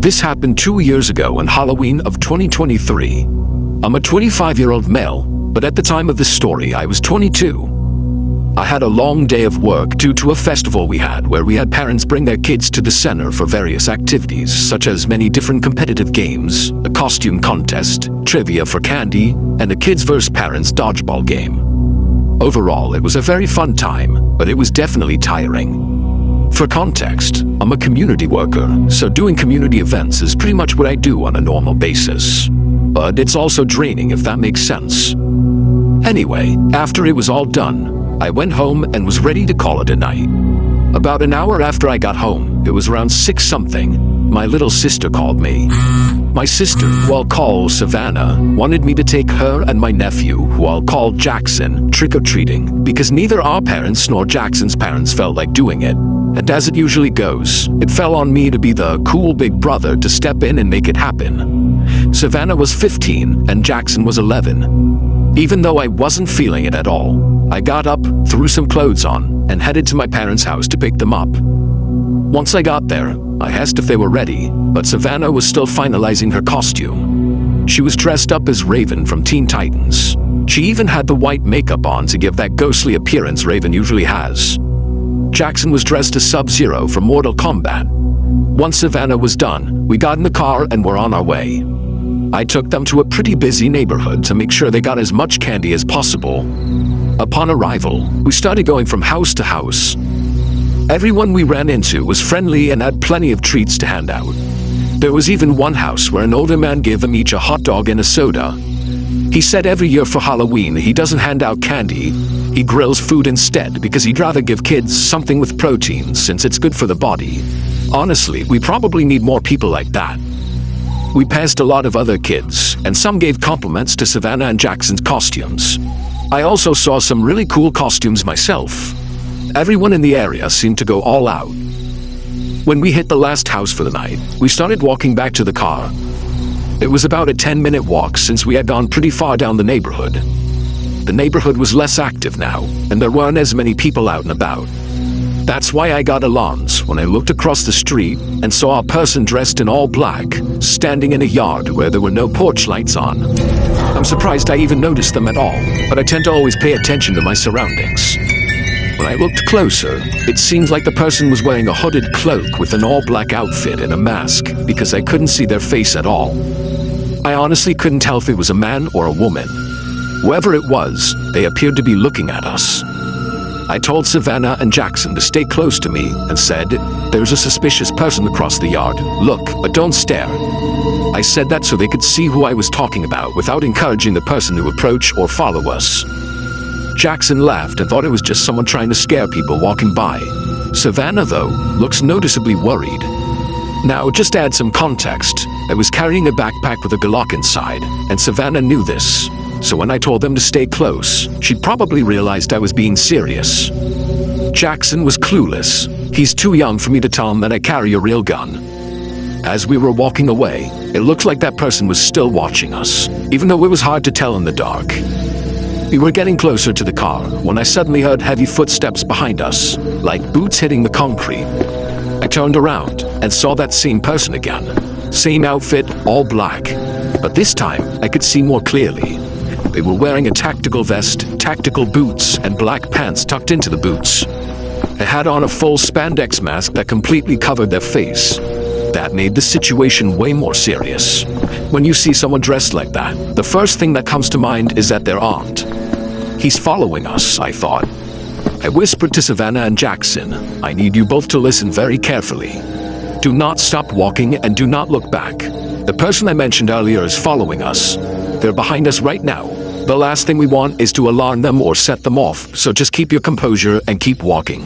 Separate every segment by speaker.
Speaker 1: This happened 2 years ago on Halloween of 2023. I'm a 25-year-old male, but at the time of this story I was 22. I had a long day of work due to a festival we had where we had parents bring their kids to the center for various activities such as many different competitive games, a costume contest, trivia for candy, and a kids vs parents dodgeball game. Overall, it was a very fun time, but it was definitely tiring. For context, I'm a community worker, so doing community events is pretty much what I do on a normal basis. But it's also draining if that makes sense. Anyway, after it was all done, I went home and was ready to call it a night. About an hour after I got home, it was around 6-something, my little sister called me. My sister, who I'll call Savannah, wanted me to take her and my nephew, who I'll call Jackson, trick-or-treating because neither our parents nor Jackson's parents felt like doing it. And as it usually goes, it fell on me to be the cool big brother to step in and make it happen. Savannah was 15 and Jackson was 11. Even though I wasn't feeling it at all, I got up, threw some clothes on, and headed to my parents' house to pick them up. Once I got there, I asked if they were ready, but Savannah was still finalizing her costume. She was dressed up as Raven from Teen Titans. She even had the white makeup on to give that ghostly appearance Raven usually has. Jackson was dressed as Sub-Zero from Mortal Kombat. Once Savannah was done, we got in the car and were on our way. I took them to a pretty busy neighborhood to make sure they got as much candy as possible. Upon arrival, we started going from house to house. Everyone we ran into was friendly and had plenty of treats to hand out. There was even one house where an older man gave them each a hot dog and a soda. He said every year for Halloween he doesn't hand out candy, he grills food instead because he'd rather give kids something with protein since it's good for the body. Honestly, we probably need more people like that. We passed a lot of other kids, and some gave compliments to Savannah and Jackson's costumes. I also saw some really cool costumes myself. Everyone in the area seemed to go all out. When we hit the last house for the night, we started walking back to the car. It was about a 10-minute walk since we had gone pretty far down the neighborhood. The neighborhood was less active now, and there weren't as many people out and about. That's why I got alarms when I looked across the street and saw a person dressed in all black, standing in a yard where there were no porch lights on. I'm surprised I even noticed them at all, but I tend to always pay attention to my surroundings. When I looked closer, it seemed like the person was wearing a hooded cloak with an all-black outfit and a mask because I couldn't see their face at all. I honestly couldn't tell if it was a man or a woman. Whoever it was, they appeared to be looking at us. I told Savannah and Jackson to stay close to me and said, "There's a suspicious person across the yard. Look, but don't stare." I said that so they could see who I was talking about without encouraging the person to approach or follow us. Jackson laughed and thought it was just someone trying to scare people walking by. Savannah, though, looks noticeably worried. Now, just to add some context, I was carrying a backpack with a Glock inside, and Savannah knew this. So when I told them to stay close, she probably realized I was being serious. Jackson was clueless. He's too young for me to tell him that I carry a real gun. As we were walking away, it looked like that person was still watching us, even though it was hard to tell in the dark. We were getting closer to the car when I suddenly heard heavy footsteps behind us, like boots hitting the concrete. I turned around and saw that same person again. Same outfit, all black. But this time, I could see more clearly. They were wearing a tactical vest, tactical boots, and black pants tucked into the boots. They had on a full spandex mask that completely covered their face. That made the situation way more serious. When you see someone dressed like that, the first thing that comes to mind is that they're armed. He's following us, I thought. I whispered to Savannah and Jackson, "I need you both to listen very carefully. Do not stop walking and do not look back. The person I mentioned earlier is following us. They're behind us right now. The last thing we want is to alarm them or set them off, so just keep your composure and keep walking."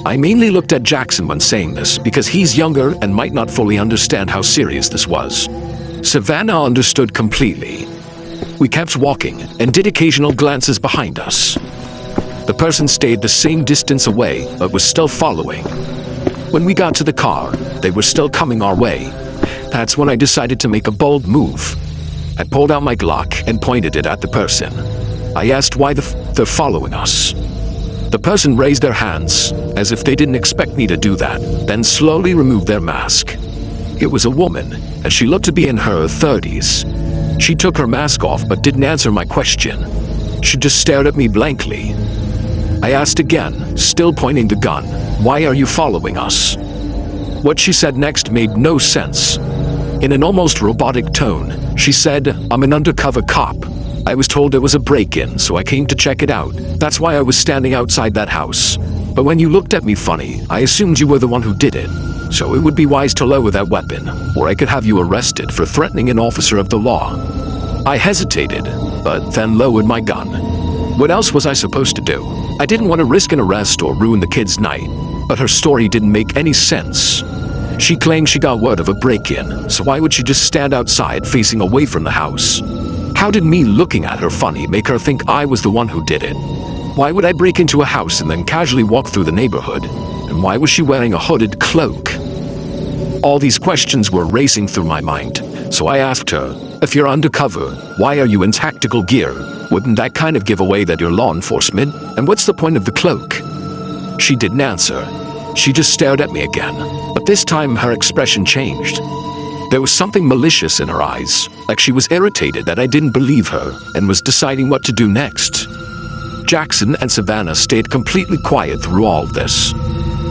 Speaker 1: I mainly looked at Jackson when saying this because he's younger and might not fully understand how serious this was. Savannah understood completely. We kept walking and did occasional glances behind us. The person stayed the same distance away but was still following. When we got to the car, they were still coming our way. That's when I decided to make a bold move. I pulled out my Glock and pointed it at the person. I asked why they're following us. The person raised their hands, as if they didn't expect me to do that, then slowly removed their mask. It was a woman, and she looked to be in her 30s. She took her mask off but didn't answer my question. She just stared at me blankly. I asked again, still pointing the gun, "Why are you following us?" What she said next made no sense. In an almost robotic tone, she said, "I'm an undercover cop. I was told there was a break-in, so I came to check it out. That's why I was standing outside that house. But when you looked at me funny, I assumed you were the one who did it. So it would be wise to lower that weapon, or I could have you arrested for threatening an officer of the law." I hesitated, but then lowered my gun. What else was I supposed to do? I didn't want to risk an arrest or ruin the kid's night, but her story didn't make any sense. She claimed she got word of a break-in, so why would she just stand outside facing away from the house? How did me looking at her funny make her think I was the one who did it? Why would I break into a house and then casually walk through the neighborhood? And why was she wearing a hooded cloak? All these questions were racing through my mind, so I asked her, "If you're undercover, why are you in tactical gear? Wouldn't that kind of give away that you're law enforcement? And what's the point of the cloak?" She didn't answer. She just stared at me again, but this time her expression changed. There was something malicious in her eyes, like she was irritated that I didn't believe her and was deciding what to do next. Jackson and Savannah stayed completely quiet through all of this.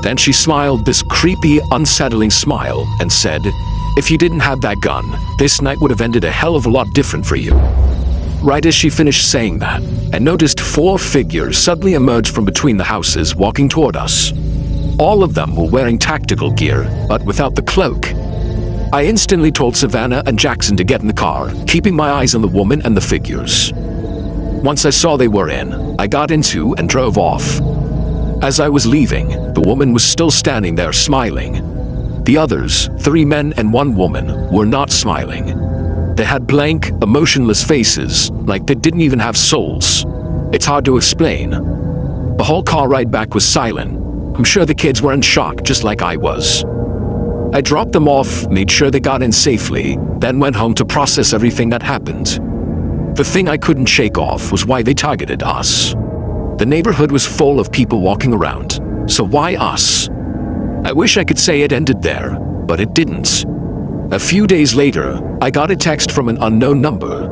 Speaker 1: Then she smiled this creepy, unsettling smile and said, "If you didn't have that gun, this night would have ended a hell of a lot different for you." Right as she finished saying that, I noticed 4 figures suddenly emerge from between the houses walking toward us. All of them were wearing tactical gear, but without the cloak. I instantly told Savannah and Jackson to get in the car, keeping my eyes on the woman and the figures. Once I saw they were in, I got into and drove off. As I was leaving, the woman was still standing there smiling. The others, 3 men and 1 woman, were not smiling. They had blank, emotionless faces, like they didn't even have souls. It's hard to explain. The whole car ride back was silent. I'm sure the kids were in shock just like I was. I dropped them off, made sure they got in safely, then went home to process everything that happened. The thing I couldn't shake off was why they targeted us. The neighborhood was full of people walking around, so why us? I wish I could say it ended there, but it didn't. A few days later, I got a text from an unknown number.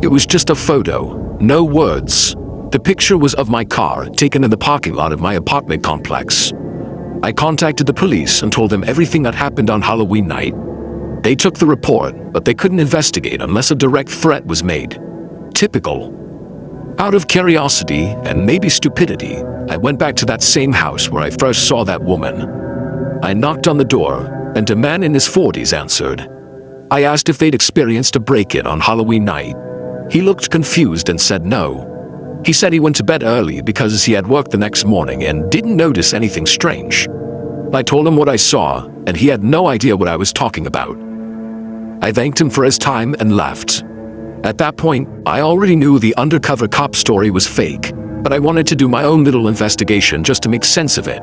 Speaker 1: It was just a photo, no words. The picture was of my car, taken in the parking lot of my apartment complex. I contacted the police and told them everything that happened on Halloween night. They took the report, but they couldn't investigate unless a direct threat was made. Typical. Out of curiosity, and maybe stupidity, I went back to that same house where I first saw that woman. I knocked on the door, and a man in his 40s answered. I asked if they'd experienced a break-in on Halloween night. He looked confused and said no. He said he went to bed early because he had work the next morning and didn't notice anything strange. I told him what I saw, and he had no idea what I was talking about. I thanked him for his time and left. At that point, I already knew the undercover cop story was fake, but I wanted to do my own little investigation just to make sense of it.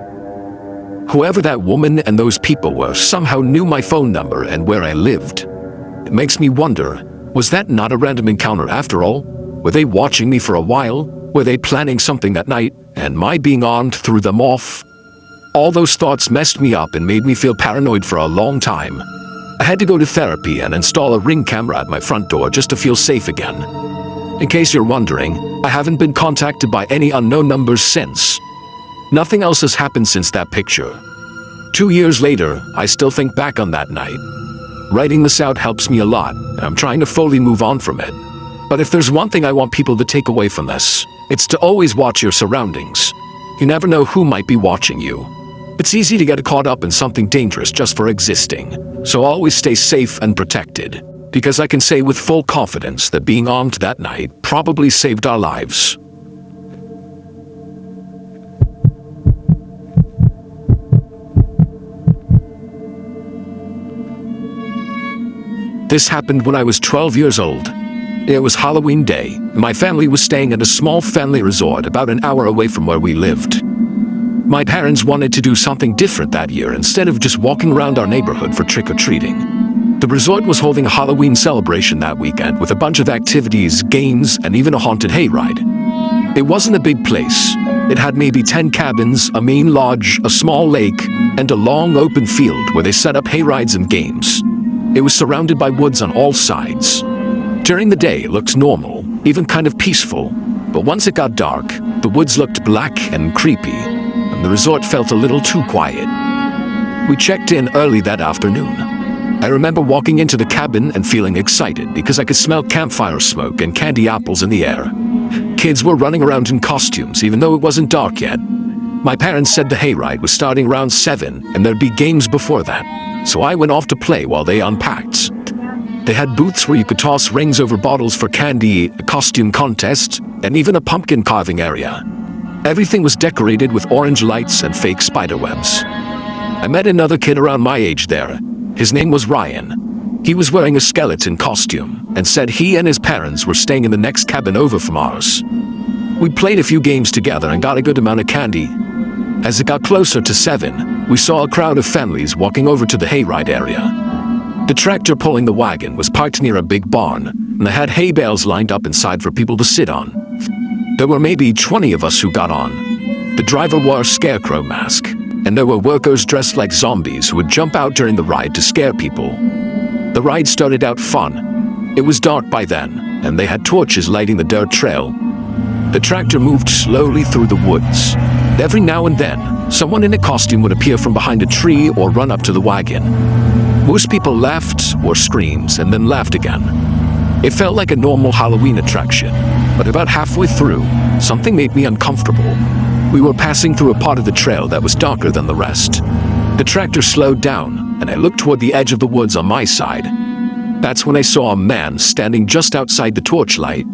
Speaker 1: Whoever that woman and those people were somehow knew my phone number and where I lived. It makes me wonder, was that not a random encounter after all? Were they watching me for a while? Were they planning something that night, and my being armed threw them off? All those thoughts messed me up and made me feel paranoid for a long time. I had to go to therapy and install a Ring camera at my front door just to feel safe again. In case you're wondering, I haven't been contacted by any unknown numbers since. Nothing else has happened since that picture. 2 years later, I still think back on that night. Writing this out helps me a lot, and I'm trying to fully move on from it. But if there's one thing I want people to take away from this, it's to always watch your surroundings. You never know who might be watching you. It's easy to get caught up in something dangerous just for existing, so always stay safe and protected, because I can say with full confidence that being armed that night probably saved our lives. This happened when I was 12 years old. It was Halloween day. My family was staying at a small family resort about an hour away from where we lived. My parents wanted to do something different that year instead of just walking around our neighborhood for trick-or-treating. The resort was holding a Halloween celebration that weekend with a bunch of activities, games, and even a haunted hayride. It wasn't a big place. It had maybe 10 cabins, a main lodge, a small lake, and a long open field where they set up hayrides and games. It was surrounded by woods on all sides. During the day, it looked normal, even kind of peaceful. But once it got dark, the woods looked black and creepy, and the resort felt a little too quiet. We checked in early that afternoon. I remember walking into the cabin and feeling excited because I could smell campfire smoke and candy apples in the air. Kids were running around in costumes, even though it wasn't dark yet. My parents said the hayride was starting around 7 and there'd be games before that, so I went off to play while they unpacked. They had booths where you could toss rings over bottles for candy, a costume contest, and even a pumpkin carving area. Everything was decorated with orange lights and fake spiderwebs. I met another kid around my age there. His name was Ryan. He was wearing a skeleton costume and said he and his parents were staying in the next cabin over from ours. We played a few games together and got a good amount of candy. As it got closer to 7, we saw a crowd of families walking over to the hayride area. The tractor pulling the wagon was parked near a big barn, and they had hay bales lined up inside for people to sit on. There were maybe 20 of us who got on. The driver wore a scarecrow mask, and there were workers dressed like zombies who would jump out during the ride to scare people. The ride started out fun. It was dark by then, and they had torches lighting the dirt trail. The tractor moved slowly through the woods. Every now and then, someone in a costume would appear from behind a tree or run up to the wagon. Most people laughed or screamed and then laughed again. It felt like a normal Halloween attraction, but about halfway through, something made me uncomfortable. We were passing through a part of the trail that was darker than the rest. The tractor slowed down, and I looked toward the edge of the woods on my side. That's when I saw a man standing just outside the torchlight.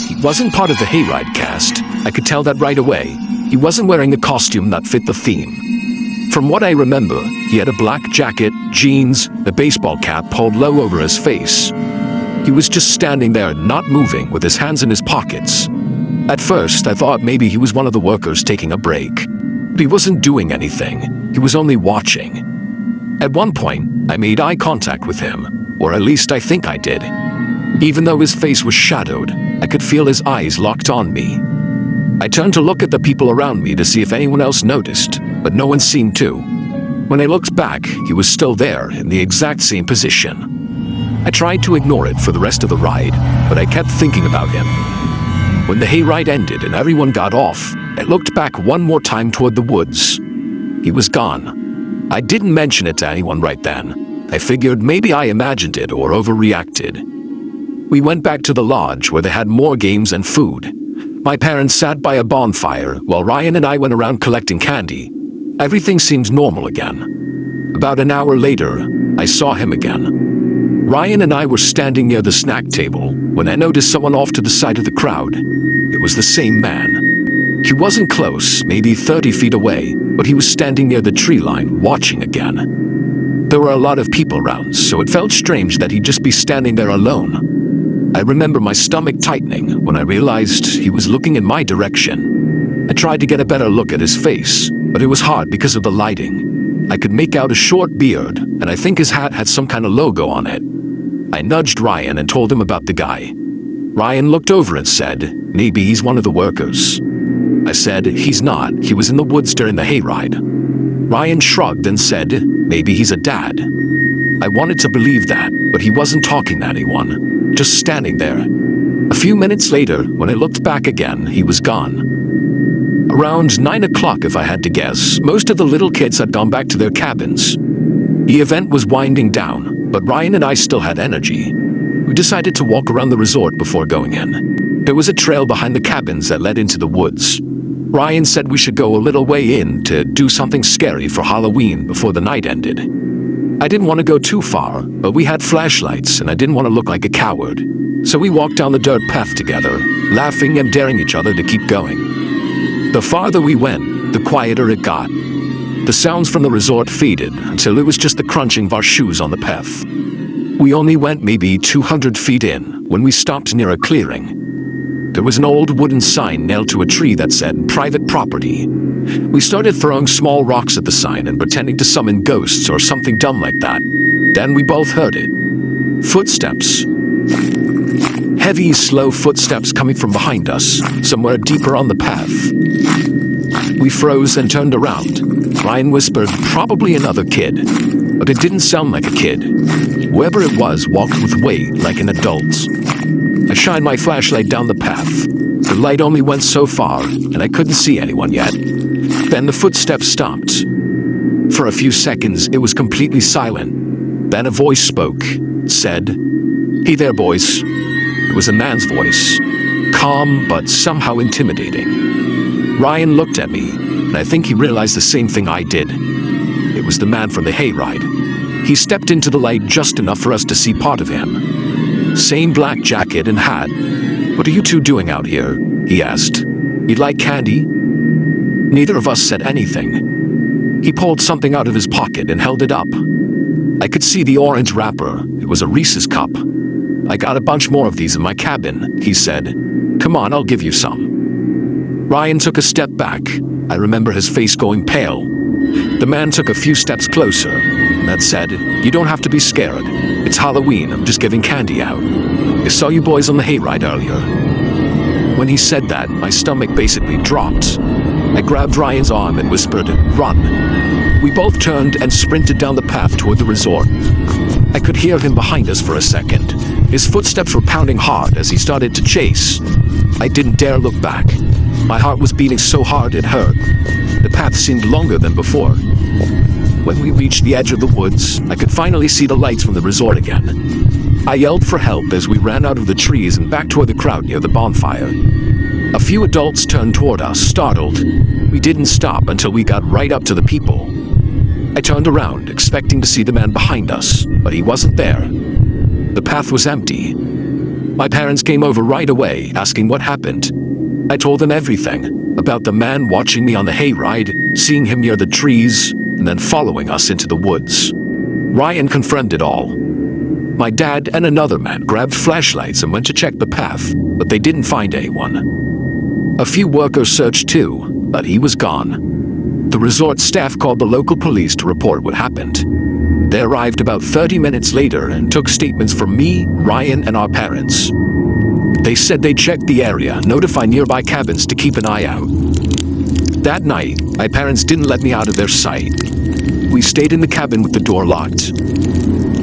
Speaker 1: He wasn't part of the hayride cast. I could tell that right away. He wasn't wearing a costume that fit the theme. From what I remember, he had a black jacket, jeans, a baseball cap pulled low over his face. He was just standing there, not moving, with his hands in his pockets. At first, I thought maybe he was one of the workers taking a break. But he wasn't doing anything. He was only watching. At one point, I made eye contact with him, or at least I think I did. Even though his face was shadowed, I could feel his eyes locked on me. I turned to look at the people around me to see if anyone else noticed, but no one seemed to. When I looked back, he was still there in the exact same position. I tried to ignore it for the rest of the ride, but I kept thinking about him. When the hayride ended and everyone got off, I looked back one more time toward the woods. He was gone. I didn't mention it to anyone right then. I figured maybe I imagined it or overreacted. We went back to the lodge where they had more games and food. My parents sat by a bonfire while Ryan and I went around collecting candy. Everything seemed normal again. About an hour later, I saw him again. Ryan and I were standing near the snack table when I noticed someone off to the side of the crowd. It was the same man. He wasn't close, maybe 30 feet away, but he was standing near the tree line, watching again. There were a lot of people around, so it felt strange that he'd just be standing there alone. I remember my stomach tightening when I realized he was looking in my direction. I tried to get a better look at his face, but it was hard because of the lighting. I could make out a short beard, and I think his hat had some kind of logo on it. I nudged Ryan and told him about the guy. Ryan looked over and said, "Maybe he's one of the workers." I said, "He's not. He was in the woods during the hayride." Ryan shrugged and said, "Maybe he's a dad." I wanted to believe that, but he wasn't talking to anyone, just standing there. A few minutes later, when I looked back again, he was gone. Around 9 o'clock, if I had to guess, most of the little kids had gone back to their cabins. The event was winding down, but Ryan and I still had energy. We decided to walk around the resort before going in. There was a trail behind the cabins that led into the woods. Ryan said we should go a little way in to do something scary for Halloween before the night ended. I didn't want to go too far, but we had flashlights and I didn't want to look like a coward. So we walked down the dirt path together, laughing and daring each other to keep going. The farther we went, the quieter it got. The sounds from the resort faded until it was just the crunching of our shoes on the path. We only went maybe 200 feet in when we stopped near a clearing. There was an old wooden sign nailed to a tree that said, "Private Property." We started throwing small rocks at the sign and pretending to summon ghosts or something dumb like that. Then we both heard it. Footsteps. Heavy, slow footsteps coming from behind us, somewhere deeper on the path. We froze and turned around. Ryan whispered, "Probably another kid." but it didn't sound like a kid. Whoever it was walked with weight like an adult. I shined my flashlight down the path. The light only went so far, and I couldn't see anyone yet. Then the footsteps stopped. For a few seconds, it was completely silent. Then a voice spoke, said, "Hey there, boys." It was a man's voice, calm but somehow intimidating. Ryan looked at me, and I think he realized the same thing I did. It was the man from the hayride. He stepped into the light just enough for us to see part of him. Same black jacket and hat. "What are you two doing out here?" he asked. "You'd like candy?" Neither of us said anything. He pulled something out of his pocket and held it up. I could see the orange wrapper. It was a Reese's cup. "I got a bunch more of these in my cabin," he said. "Come on, I'll give you some." Ryan took a step back. I remember his face going pale. The man took a few steps closer and then said, "You don't have to be scared. It's Halloween, I'm just giving candy out. I saw you boys on the hayride earlier." When he said that, my stomach basically dropped. I grabbed Ryan's arm and whispered, "Run." We both turned and sprinted down the path toward the resort. I could hear him behind us for a second. His footsteps were pounding hard as he started to chase. I didn't dare look back. My heart was beating so hard it hurt. The path seemed longer than before. When we reached the edge of the woods, I could finally see the lights from the resort again. I yelled for help as we ran out of the trees and back toward the crowd near the bonfire. A few adults turned toward us, startled. We didn't stop until we got right up to the people. I turned around, expecting to see the man behind us, but he wasn't there. The path was empty. My parents came over right away, asking what happened. I told them everything, about the man watching me on the hayride, seeing him near the trees, and then following us into the woods. Ryan confirmed it all. My dad and another man grabbed flashlights and went to check the path, but they didn't find anyone. A few workers searched too, but he was gone. The resort staff called the local police to report what happened. They arrived about 30 minutes later and took statements from me, Ryan, and our parents. They said they checked the area, notified nearby cabins to keep an eye out. That night, my parents didn't let me out of their sight. We stayed in the cabin with the door locked.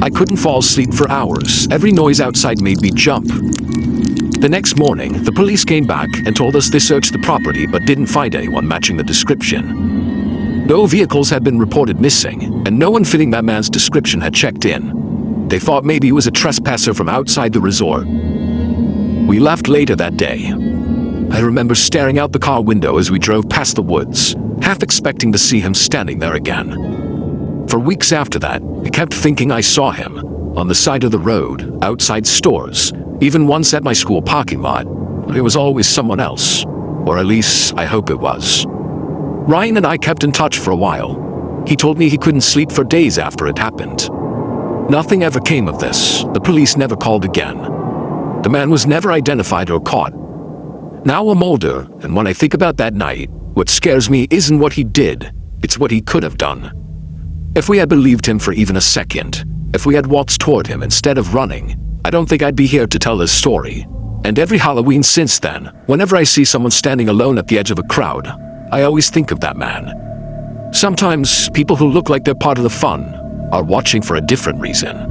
Speaker 1: I couldn't fall asleep for hours. Every noise outside made me jump. The next morning, the police came back and told us they searched the property but didn't find anyone matching the description. No vehicles had been reported missing, and no one fitting that man's description had checked in. They thought maybe he was a trespasser from outside the resort. We left later that day. I remember staring out the car window as we drove past the woods, half expecting to see him standing there again. For weeks after that, I kept thinking I saw him, on the side of the road, outside stores, even once at my school parking lot. It was always someone else, or at least I hope it was. Ryan and I kept in touch for a while. He told me he couldn't sleep for days after it happened. Nothing ever came of this. The police never called again. The man was never identified or caught. Now I'm older, and when I think about that night, what scares me isn't what he did, it's what he could have done. If we had believed him for even a second, if we had walked toward him instead of running, I don't think I'd be here to tell this story. And every Halloween since then, whenever I see someone standing alone at the edge of a crowd, I always think of that man. Sometimes people who look like they're part of the fun are watching for a different reason.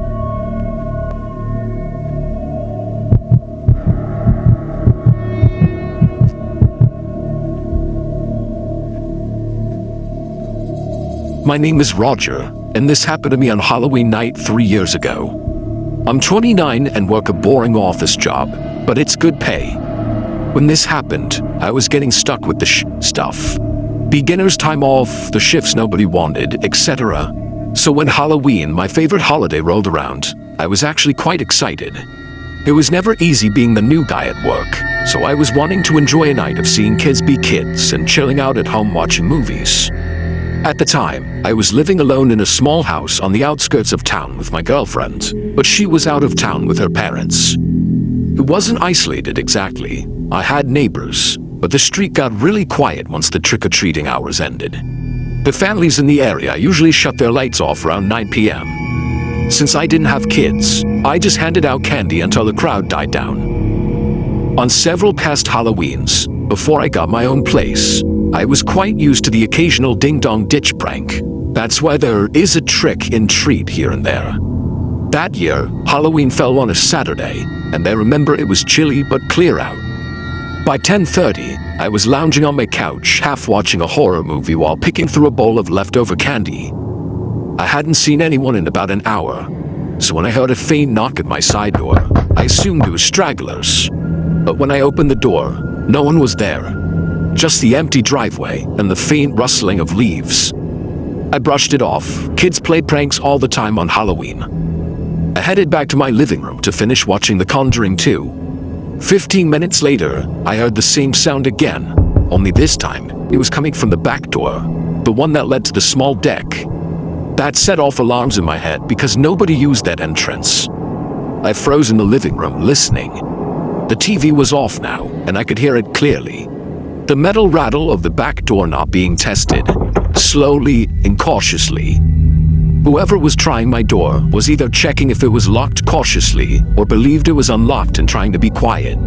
Speaker 1: My name is Roger, and this happened to me on Halloween night 3 years ago. I'm 29 and work a boring office job, but it's good pay. When this happened, I was getting stuck with the stuff. Beginner's time off, the shifts nobody wanted, etc. So when Halloween, my favorite holiday, rolled around, I was actually quite excited. It was never easy being the new guy at work, so I was wanting to enjoy a night of seeing kids be kids and chilling out at home watching movies. At the time, I was living alone in a small house on the outskirts of town with my girlfriend, but she was out of town with her parents. It wasn't isolated exactly. I had neighbors, but the street got really quiet once the trick-or-treating hours ended. The families in the area usually shut their lights off around 9 p.m. Since I didn't have kids, I just handed out candy until the crowd died down. On several past Halloweens, before I got my own place, I was quite used to the occasional ding-dong ditch prank. That's why there is a trick and treat here and there. That year, Halloween fell on a Saturday, and I remember it was chilly but clear out. By 10:30, I was lounging on my couch, half watching a horror movie while picking through a bowl of leftover candy. I hadn't seen anyone in about an hour, so when I heard a faint knock at my side door, I assumed it was stragglers. But when I opened the door, no one was there. Just the empty driveway and the faint rustling of leaves. I brushed it off. Kids play pranks all the time on Halloween. I headed back to my living room to finish watching The Conjuring 2. 15 minutes later, I heard the same sound again, only this time, it was coming from the back door, the one that led to the small deck. That set off alarms in my head because nobody used that entrance. I froze in the living room, listening. The TV was off now, and I could hear it clearly. The metal rattle of the back door not being tested, slowly and cautiously. Whoever was trying my door was either checking if it was locked cautiously or believed it was unlocked and trying to be quiet.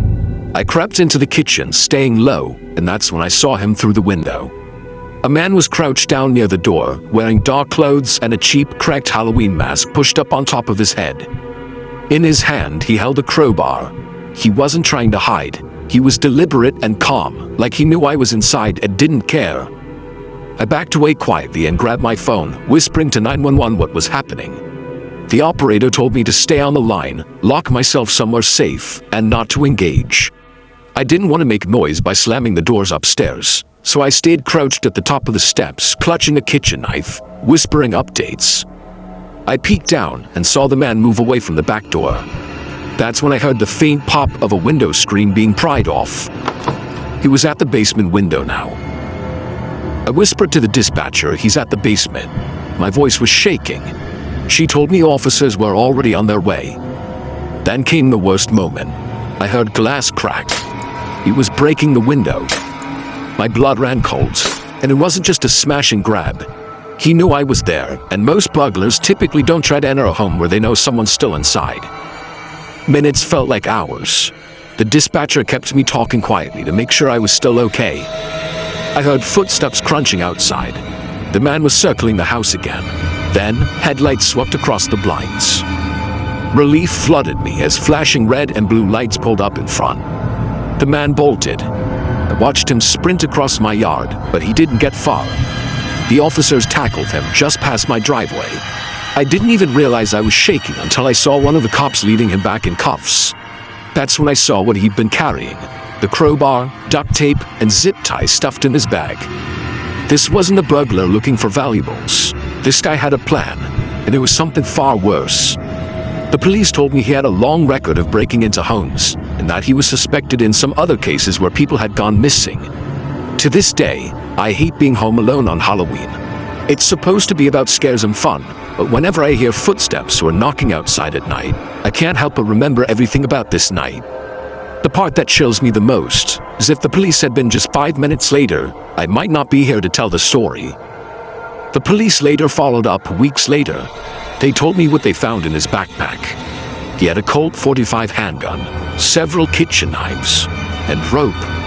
Speaker 1: I crept into the kitchen, staying low, and that's when I saw him through the window. A man was crouched down near the door, wearing dark clothes and a cheap, cracked Halloween mask pushed up on top of his head. In his hand, he held a crowbar. He wasn't trying to hide. He was deliberate and calm, like he knew I was inside and didn't care. I backed away quietly and grabbed my phone, whispering to 911 what was happening. The operator told me to stay on the line, lock myself somewhere safe, and not to engage. I didn't want to make noise by slamming the doors upstairs, so I stayed crouched at the top of the steps, clutching a kitchen knife, whispering updates. I peeked down and saw the man move away from the back door. That's when I heard the faint pop of a window screen being pried off. He was at the basement window now. I whispered to the dispatcher he's at the basement. My voice was shaking. She told me officers were already on their way. Then came the worst moment. I heard glass crack. He was breaking the window. My blood ran cold, and it wasn't just a smash and grab. He knew I was there, and most burglars typically don't try to enter a home where they know someone's still inside. Minutes felt like hours. The dispatcher kept me talking quietly to make sure I was still okay. I heard footsteps crunching outside. The man was circling the house again. Then, headlights swept across the blinds. Relief flooded me as flashing red and blue lights pulled up in front. The man bolted. I watched him sprint across my yard, but he didn't get far. The officers tackled him just past my driveway. I didn't even realize I was shaking until I saw one of the cops leading him back in cuffs. That's when I saw what he'd been carrying. The crowbar, duct tape, and zip tie stuffed in his bag. This wasn't a burglar looking for valuables. This guy had a plan, and it was something far worse. The police told me he had a long record of breaking into homes, and that he was suspected in some other cases where people had gone missing. To this day, I hate being home alone on Halloween. It's supposed to be about scares and fun, but whenever I hear footsteps or knocking outside at night, I can't help but remember everything about this night. The part that chills me the most is if the police had been just 5 minutes later, I might not be here to tell the story. The police later followed up weeks later. They told me what they found in his backpack. He had a Colt .45 handgun, several kitchen knives, and rope.